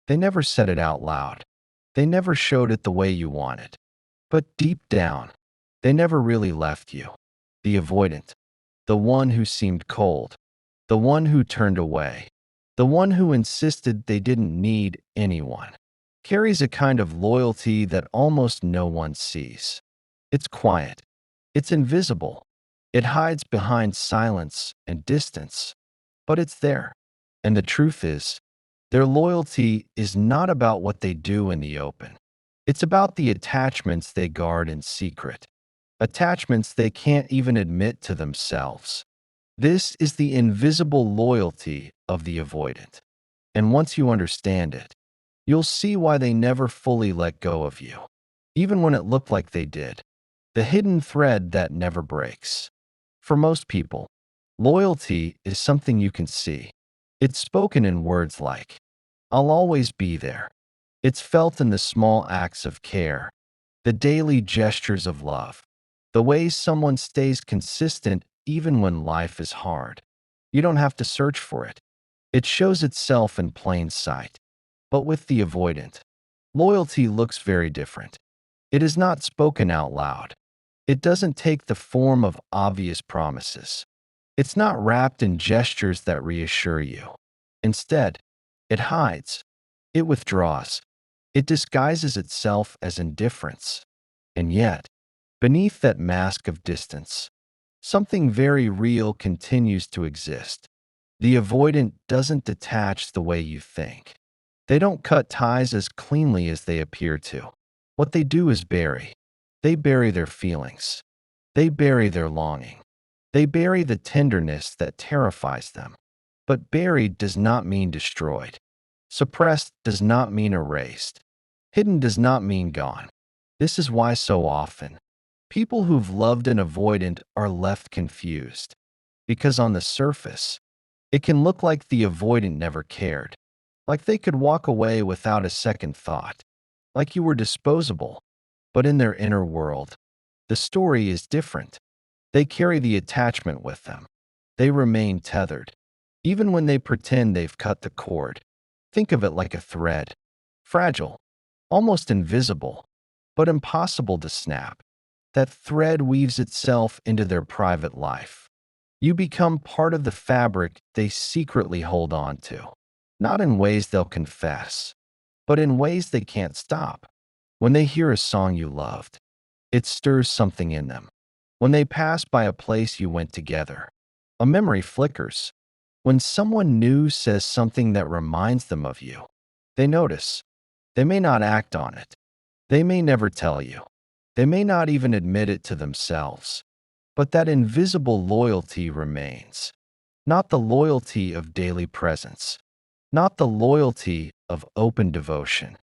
They never said it out loud. They never showed it the way you wanted. But deep down, they never really left you. The avoidant, the one who seemed cold, the one who turned away, the one who insisted they didn't need anyone, carries a kind of loyalty that almost no one sees. It's quiet. It's invisible. It hides behind silence and distance, but it's there. And the truth is, their loyalty is not about what they do in the open. It's about the attachments they guard in secret, attachments they can't even admit to themselves. This is the invisible loyalty of the avoidant. And once you understand it, you'll see why they never fully let go of you, even when it looked like they did. The hidden thread that never breaks. For most people, loyalty is something you can see. It's spoken in words like, I'll always be there. It's felt in the small acts of care, the daily gestures of love, the ways someone stays consistent even when life is hard. You don't have to search for it. It shows itself in plain sight. But with the avoidant, loyalty looks very different. It is not spoken out loud. It doesn't take the form of obvious promises. It's not wrapped in gestures that reassure you. Instead, it hides. It withdraws. It disguises itself as indifference. And yet, beneath that mask of distance, something very real continues to exist. The avoidant doesn't detach the way you think. They don't cut ties as cleanly as they appear to. What they do is bury. They bury their feelings. They bury their longing. They bury the tenderness that terrifies them. But buried does not mean destroyed. Suppressed does not mean erased. Hidden does not mean gone. This is why so often, people who've loved an avoidant are left confused. Because on the surface, it can look like the avoidant never cared. Like they could walk away without a second thought. Like you were disposable. But in their inner world, the story is different. They carry the attachment with them. They remain tethered. Even when they pretend they've cut the cord. Think of it like a thread. Fragile. Almost invisible. But impossible to snap. That thread weaves itself into their private life. You become part of the fabric they secretly hold on to. Not in ways they'll confess, but in ways they can't stop. When they hear a song you loved, it stirs something in them. When they pass by a place you went together, a memory flickers. When someone new says something that reminds them of you, they notice. They may not act on it. They may never tell you. They may not even admit it to themselves. But that invisible loyalty remains. Not the loyalty of daily presence. Not the loyalty of open devotion.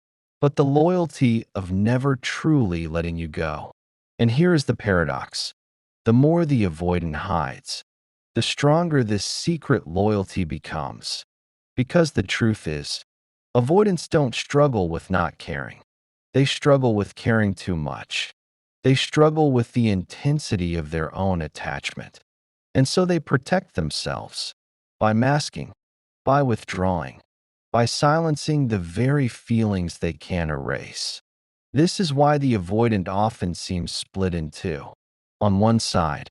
But the loyalty of never truly letting you go. And here is the paradox. The more the avoidant hides, the stronger this secret loyalty becomes. Because the truth is, avoidants don't struggle with not caring. They struggle with caring too much. They struggle with the intensity of their own attachment. And so they protect themselves by masking, by withdrawing, by silencing the very feelings they can't erase. This is why the avoidant often seems split in two. On one side,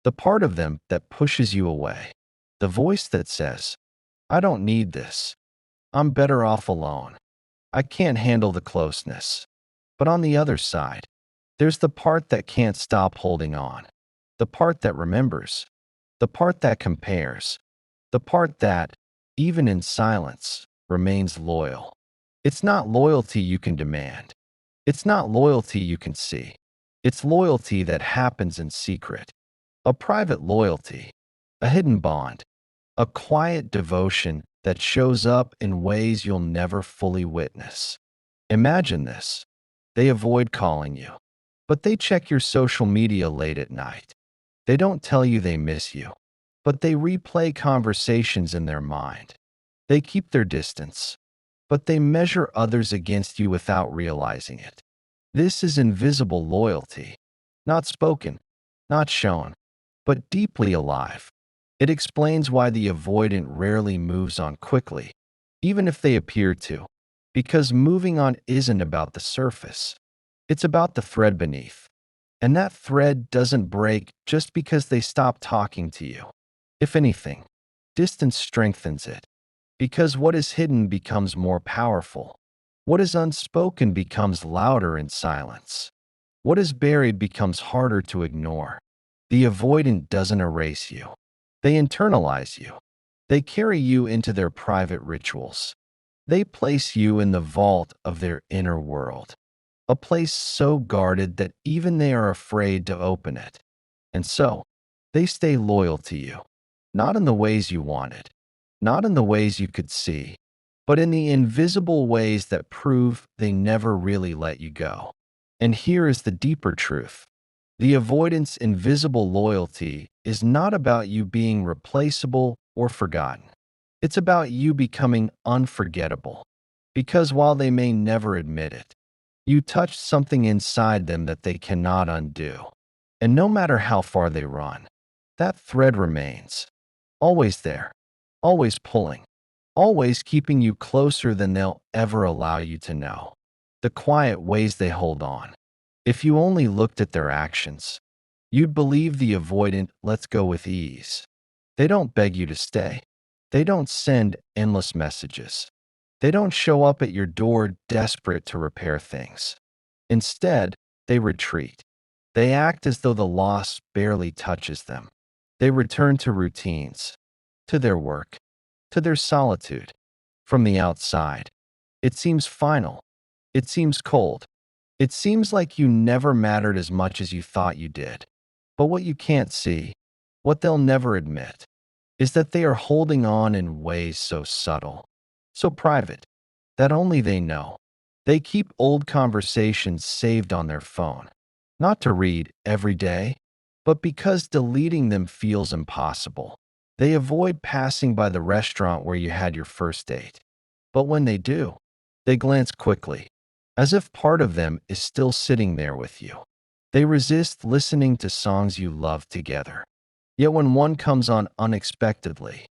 the part of them that pushes you away, the voice that says, I don't need this. I'm better off alone. I can't handle the closeness. But on the other side, there's the part that can't stop holding on, the part that remembers, the part that compares, the part that, even in silence, remains loyal. It's not loyalty you can demand. It's not loyalty you can see. It's loyalty that happens in secret. A private loyalty, a hidden bond, a quiet devotion that shows up in ways you'll never fully witness. Imagine this. They avoid calling you, but they check your social media late at night. They don't tell you they miss you, but they replay conversations in their mind. They keep their distance, but they measure others against you without realizing it. This is invisible loyalty, not spoken, not shown, but deeply alive. It explains why the avoidant rarely moves on quickly, even if they appear to. Because moving on isn't about the surface, it's about the thread beneath. And that thread doesn't break just because they stop talking to you. If anything, distance strengthens it. Because what is hidden becomes more powerful. What is unspoken becomes louder in silence. What is buried becomes harder to ignore. The avoidant doesn't erase you. They internalize you. They carry you into their private rituals. They place you in the vault of their inner world, a place so guarded that even they are afraid to open it. And so, they stay loyal to you, not in the ways you wanted, not in the ways you could see, but in the invisible ways that prove they never really let you go. And here is the deeper truth. The avoidance invisible loyalty is not about you being replaceable or forgotten. It's about you becoming unforgettable. Because while they may never admit it, you touched something inside them that they cannot undo. And no matter how far they run, that thread remains, always there, always pulling, always keeping you closer than they'll ever allow you to know. The quiet ways they hold on. If you only looked at their actions, you'd believe the avoidant lets go with ease. They don't beg you to stay. They don't send endless messages. They don't show up at your door desperate to repair things. Instead, they retreat. They act as though the loss barely touches them. They return to routines, to their work, to their solitude. From the outside, it seems final. It seems cold. It seems like you never mattered as much as you thought you did. But what you can't see, what they'll never admit, is that they are holding on in ways so subtle, so private, that only they know. They keep old conversations saved on their phone, not to read every day, but because deleting them feels impossible. They avoid passing by the restaurant where you had your first date. But when they do, they glance quickly, as if part of them is still sitting there with you. They resist listening to songs you love together. Yet when one comes on unexpectedly,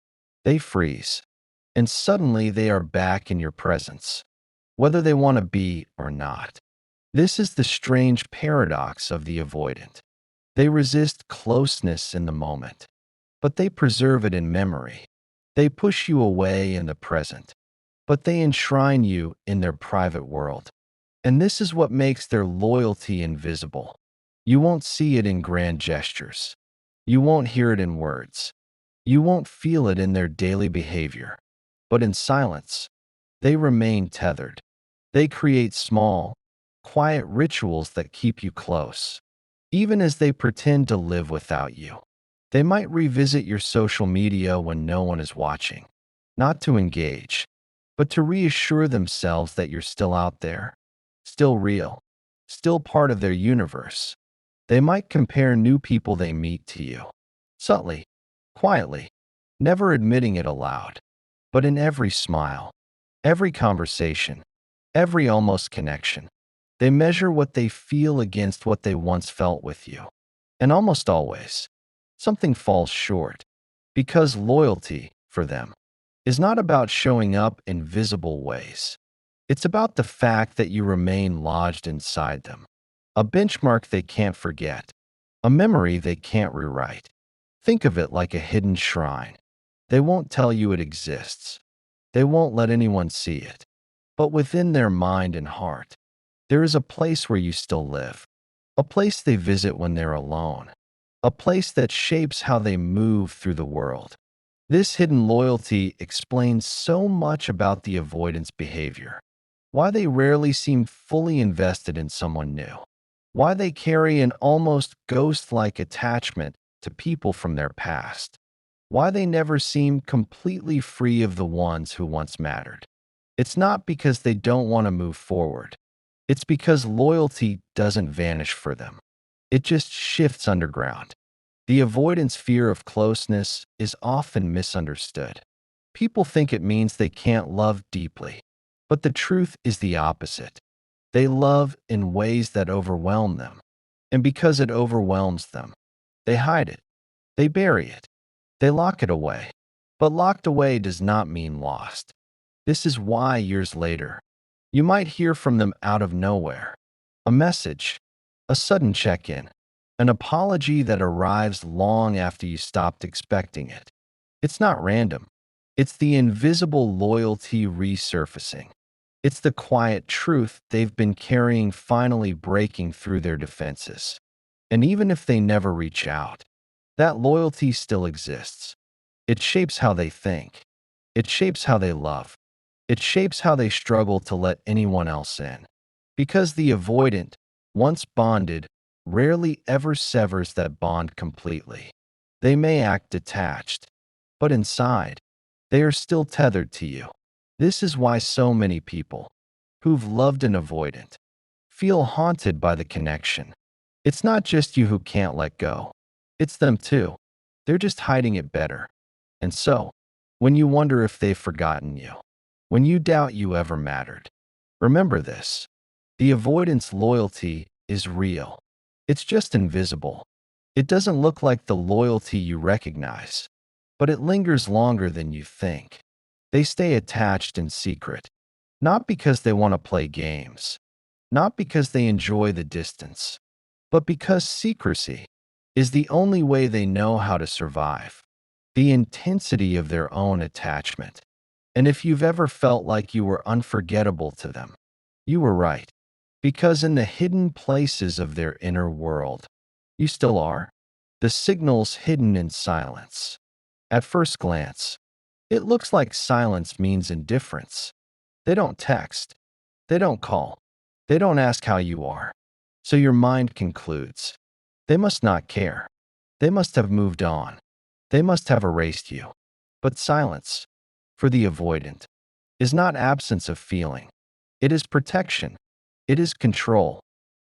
they freeze, and suddenly they are back in your presence, whether they want to be or not. This is the strange paradox of the avoidant. They resist closeness in the moment, but they preserve it in memory. They push you away in the present, but they enshrine you in their private world. And this is what makes their loyalty invisible. You won't see it in grand gestures. You won't hear it in words. You won't feel it in their daily behavior. But in silence, they remain tethered. They create small, quiet rituals that keep you close, even as they pretend to live without you. They might revisit your social media when no one is watching, not to engage, but to reassure themselves that you're still out there, still real, still part of their universe. They might compare new people they meet to you, subtly, quietly, never admitting it aloud. But in every smile, every conversation, every almost connection, they measure what they feel against what they once felt with you. And almost always, something falls short, because loyalty, for them, is not about showing up in visible ways. It's about the fact that you remain lodged inside them, a benchmark they can't forget, a memory they can't rewrite. Think of it like a hidden shrine. They won't tell you it exists. They won't let anyone see it. But within their mind and heart, there is a place where you still live, a place they visit when they're alone, a place that shapes how they move through the world. This hidden loyalty explains so much about the avoidance behavior, why they rarely seem fully invested in someone new, why they carry an almost ghost-like attachment to people from their past, why they never seem completely free of the ones who once mattered. It's not because they don't want to move forward. It's because loyalty doesn't vanish for them. It just shifts underground. The avoidance fear of closeness is often misunderstood. People think it means they can't love deeply, but the truth is the opposite. They love in ways that overwhelm them, and because it overwhelms them, they hide it, they bury it, they lock it away. But locked away does not mean lost. This is why years later, You might hear from them out of nowhere. A message, a sudden check-in, an apology that arrives long after you stopped expecting it. It's not random. It's the invisible loyalty resurfacing. It's the quiet truth they've been carrying finally breaking through their defenses. And even if they never reach out, that loyalty still exists. It shapes how they think. It shapes how they love. It shapes how they struggle to let anyone else in. Because the avoidant, once bonded, rarely ever severs that bond completely. They may act detached, but inside, they are still tethered to you. This is why so many people who've loved an avoidant feel haunted by the connection. It's not just you who can't let go. It's them too. They're just hiding it better. And so, when you wonder if they've forgotten you, when you doubt you ever mattered, remember this. The avoidance loyalty is real. It's just invisible. It doesn't look like the loyalty you recognize, but it lingers longer than you think. They stay attached in secret, not because they want to play games, not because they enjoy the distance, but because secrecy is the only way they know how to survive. The intensity of their own attachment. And if you've ever felt like you were unforgettable to them, you were right. Because in the hidden places of their inner world, you still are. The signals hidden in silence. At first glance, it looks like silence means indifference. They don't text. They don't call. They don't ask how you are. So your mind concludes. They must not care. They must have moved on. They must have erased you. But silence, for the avoidant, is not absence of feeling. It is protection. It is control.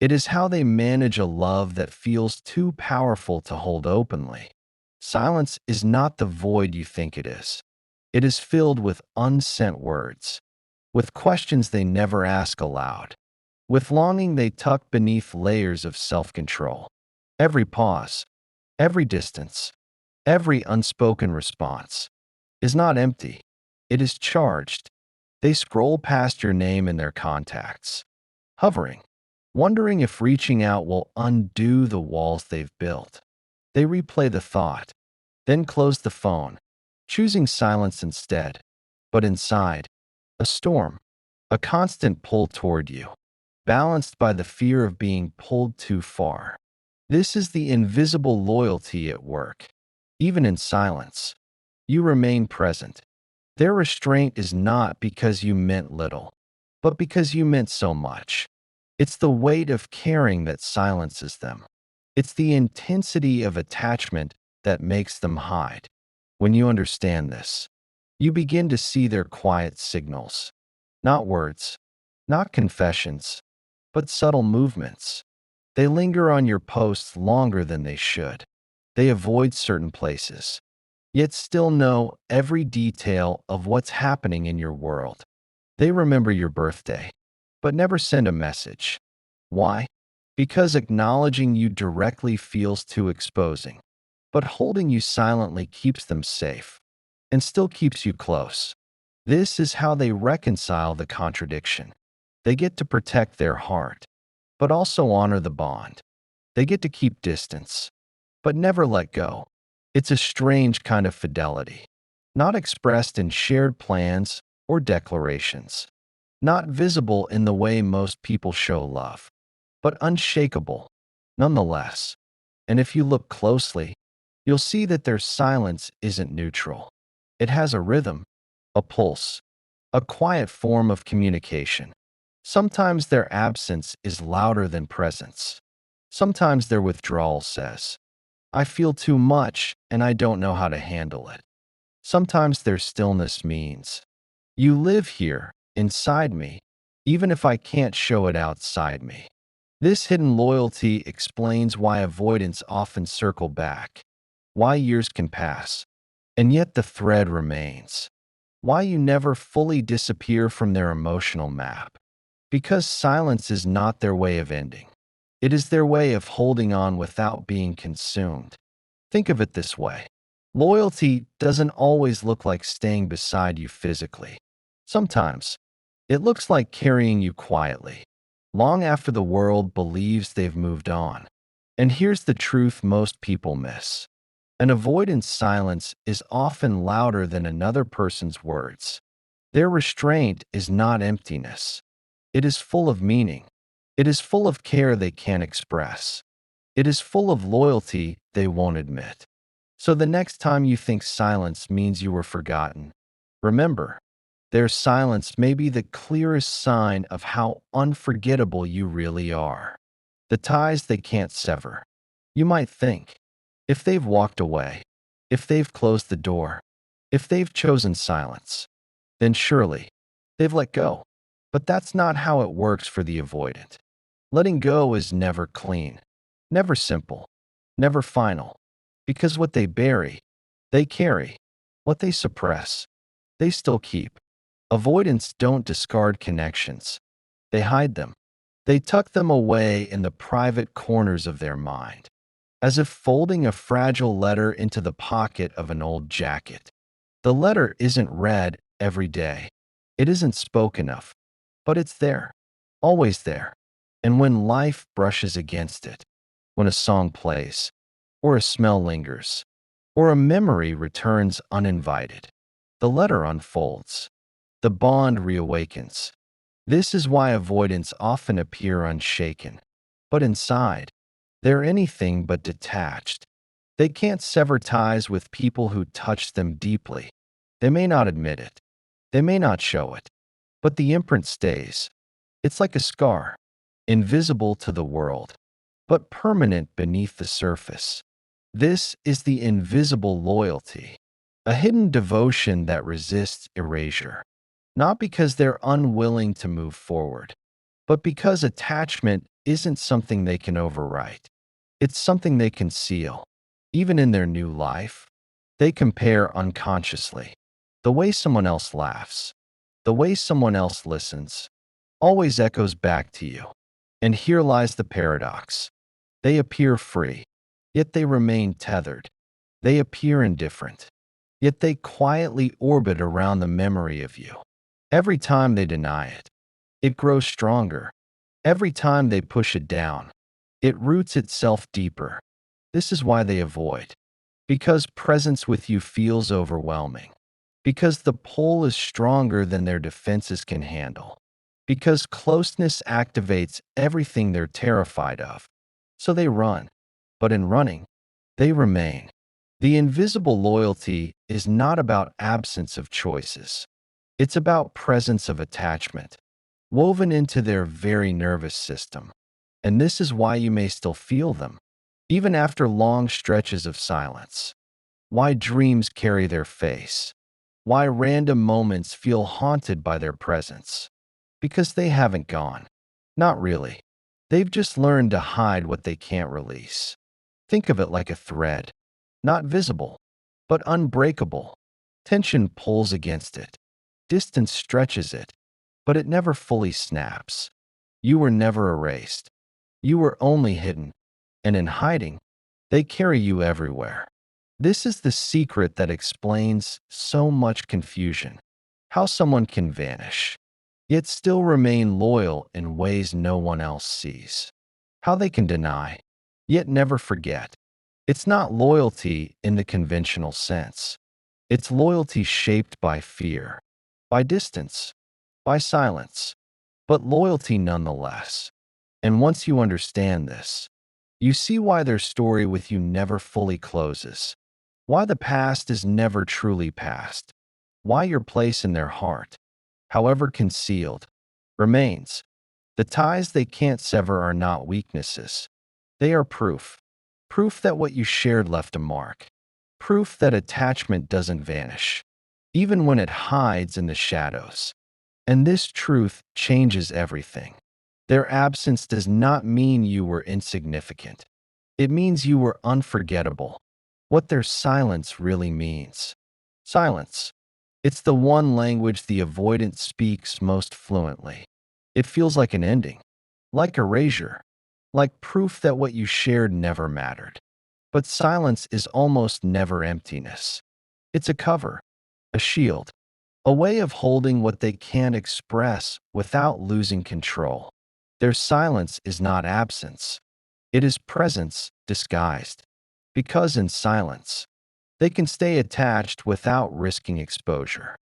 It is how they manage a love that feels too powerful to hold openly. Silence is not the void you think it is. It is filled with unsent words, with questions they never ask aloud, with longing they tuck beneath layers of self-control. Every pause, every distance, every unspoken response is not empty. It is charged. They scroll past your name in their contacts, hovering, wondering if reaching out will undo the walls they've built. They replay the thought, then close the phone, choosing silence instead. But inside, a storm, a constant pull toward you, balanced by the fear of being pulled too far. This is the invisible loyalty at work. Even in silence, you remain present. Their restraint is not because you meant little, but because you meant so much. It's the weight of caring that silences them. It's the intensity of attachment that makes them hide. When you understand this, you begin to see their quiet signals. Not words, not confessions, but subtle movements. They linger on your posts longer than they should. They avoid certain places, yet still know every detail of what's happening in your world. They remember your birthday, but never send a message. Why? Because acknowledging you directly feels too exposing, but holding you silently keeps them safe and still keeps you close. This is how they reconcile the contradiction. They get to protect their heart, but also honor the bond. They get to keep distance, but never let go. It's a strange kind of fidelity, not expressed in shared plans or declarations, not visible in the way most people show love, but unshakable, nonetheless. And if you look closely, you'll see that their silence isn't neutral. It has a rhythm, a pulse, a quiet form of communication. Sometimes their absence is louder than presence. Sometimes their withdrawal says, I feel too much and I don't know how to handle it. Sometimes their stillness means, you live here, inside me, even if I can't show it outside me. This hidden loyalty explains why avoidants often circle back, why years can pass, and yet the thread remains, why you never fully disappear from their emotional map. Because silence is not their way of ending. It is their way of holding on without being consumed. Think of it this way. Loyalty doesn't always look like staying beside you physically. Sometimes, It looks like carrying you quietly, long after the world believes they've moved on. And here's the truth most people miss. An avoidant silence is often louder than another person's words. Their restraint is not emptiness. It is full of meaning. It is full of care they can't express. It is full of loyalty they won't admit. So the next time you think silence means you were forgotten, remember, their silence may be the clearest sign of how unforgettable you really are. The ties they can't sever. You might think, if they've walked away, if they've closed the door, if they've chosen silence, then surely they've let go. But that's not how it works for the avoidant. Letting go is never clean, never simple, never final. Because what they bury, they carry. What they suppress, they still keep. Avoidants don't discard connections. They hide them. They tuck them away in the private corners of their mind, as if folding a fragile letter into the pocket of an old jacket. The letter isn't read every day. It isn't spoken of, but it's there, always there. And when life brushes against it, when a song plays, or a smell lingers, or a memory returns uninvited, the letter unfolds. The bond reawakens. This is why avoidants often appear unshaken. But inside, they're anything but detached. They can't sever ties with people who touch them deeply. They may not admit it. They may not show it. But the imprint stays. It's like a scar, invisible to the world, but permanent beneath the surface. This is the invisible loyalty, a hidden devotion that resists erasure. Not because they're unwilling to move forward, but because attachment isn't something they can overwrite. It's something they conceal. Even in their new life, they compare unconsciously. The way someone else laughs, the way someone else listens, always echoes back to you. And here lies the paradox. They appear free, yet they remain tethered. They appear indifferent, yet they quietly orbit around the memory of you. Every time they deny it, it grows stronger. Every time they push it down, it roots itself deeper. This is why they avoid. Because presence with you feels overwhelming. Because the pull is stronger than their defenses can handle. Because closeness activates everything they're terrified of. So they run. But in running, they remain. The invisible loyalty is not about absence of choices. It's about presence of attachment, woven into their very nervous system. And this is why you may still feel them, even after long stretches of silence. Why dreams carry their face. Why random moments feel haunted by their presence. Because they haven't gone. Not really. They've just learned to hide what they can't release. Think of it like a thread. Not visible, but unbreakable. Tension pulls against it. Distance stretches it, but it never fully snaps. You were never erased. You were only hidden. And in hiding, they carry you everywhere. This is the secret that explains so much confusion. How someone can vanish, yet still remain loyal in ways no one else sees. How they can deny, yet never forget. It's not loyalty in the conventional sense. It's loyalty shaped by fear, by distance, by silence, but loyalty nonetheless. And once you understand this, you see why their story with you never fully closes, why the past is never truly past, why your place in their heart, however concealed, remains. The ties they can't sever are not weaknesses. They are proof. Proof that what you shared left a mark. Proof that attachment doesn't vanish, even when it hides in the shadows. And this truth changes everything. Their absence does not mean you were insignificant. It means you were unforgettable. What their silence really means. Silence. It's the one language the avoidant speaks most fluently. It feels like an ending, like erasure, like proof that what you shared never mattered. But silence is almost never emptiness. It's a cover, a shield, a way of holding what they can't express without losing control. Their silence is not absence, it is presence disguised. Because in silence, they can stay attached without risking exposure.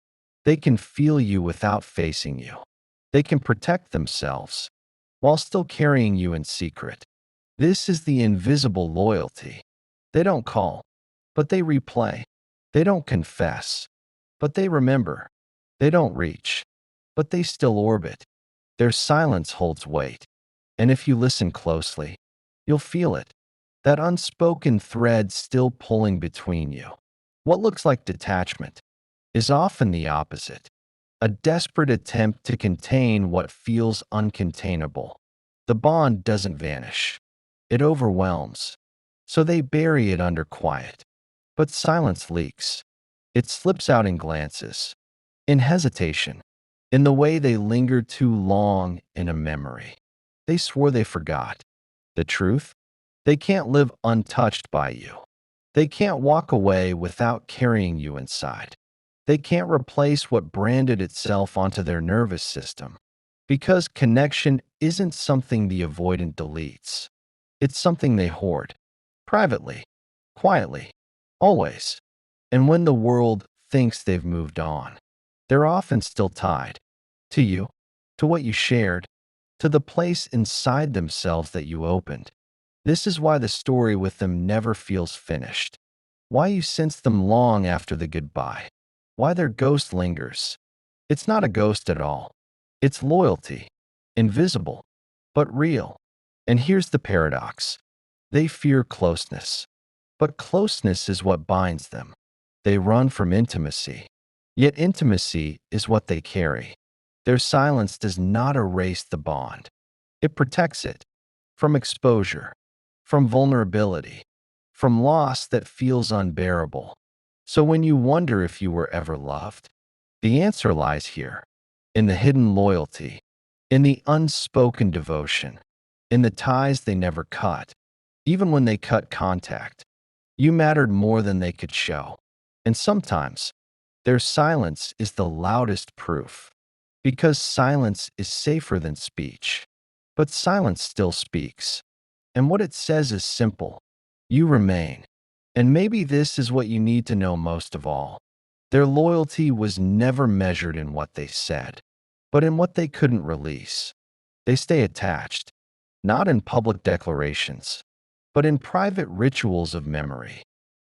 They can feel you without facing you. They can protect themselves while still carrying you in secret. This is the invisible loyalty. They don't call, but they replay. They don't confess, but they remember. They don't reach, but they still orbit. Their silence holds weight. And if you listen closely, you'll feel it. That unspoken thread still pulling between you. What looks like detachment is often the opposite, a desperate attempt to contain what feels uncontainable. The bond doesn't vanish, it overwhelms, so they bury it under quiet. But silence leaks. It slips out in glances, in hesitation, in the way they linger too long in a memory. They swore they forgot. The truth? They can't live untouched by you. They can't walk away without carrying you inside. They can't replace what branded itself onto their nervous system. Because connection isn't something the avoidant deletes. It's something they hoard. Privately. Quietly. Always. And when the world thinks they've moved on, they're often still tied. To you. To what you shared. To the place inside themselves that you opened. This is why the story with them never feels finished. Why you sense them long after the goodbye. Why their ghost lingers. It's not a ghost at all. It's loyalty. Invisible, but real. And here's the paradox. They fear closeness. But closeness is what binds them. They run from intimacy. Yet intimacy is what they carry. Their silence does not erase the bond. It protects it from exposure, from vulnerability, from loss that feels unbearable. So when you wonder if you were ever loved, the answer lies here, in the hidden loyalty, in the unspoken devotion, in the ties they never cut. Even when they cut contact, you mattered more than they could show. And sometimes, their silence is the loudest proof, because silence is safer than speech. But silence still speaks. And what it says is simple. You remain. And maybe this is what you need to know most of all. Their loyalty was never measured in what they said, but in what they couldn't release. They stay attached, not in public declarations, but in private rituals of memory,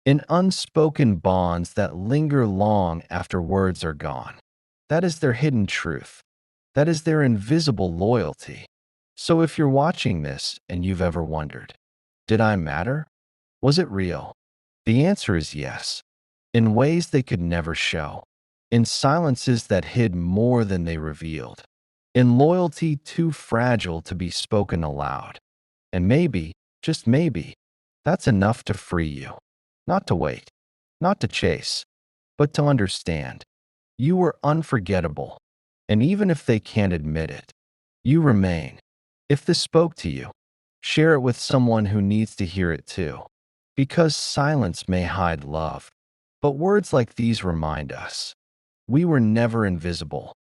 in unspoken bonds that linger long after words are gone. That is their hidden truth. That is their invisible loyalty. So if you're watching this and you've ever wondered, did I matter? Was it real? The answer is yes, in ways they could never show, in silences that hid more than they revealed, in loyalty too fragile to be spoken aloud. And maybe, just maybe, that's enough to free you. Not to wait, not to chase, but to understand. You were unforgettable, and even if they can't admit it, you remain. If this spoke to you, share it with someone who needs to hear it too. Because silence may hide love, but words like these remind us we were never invisible.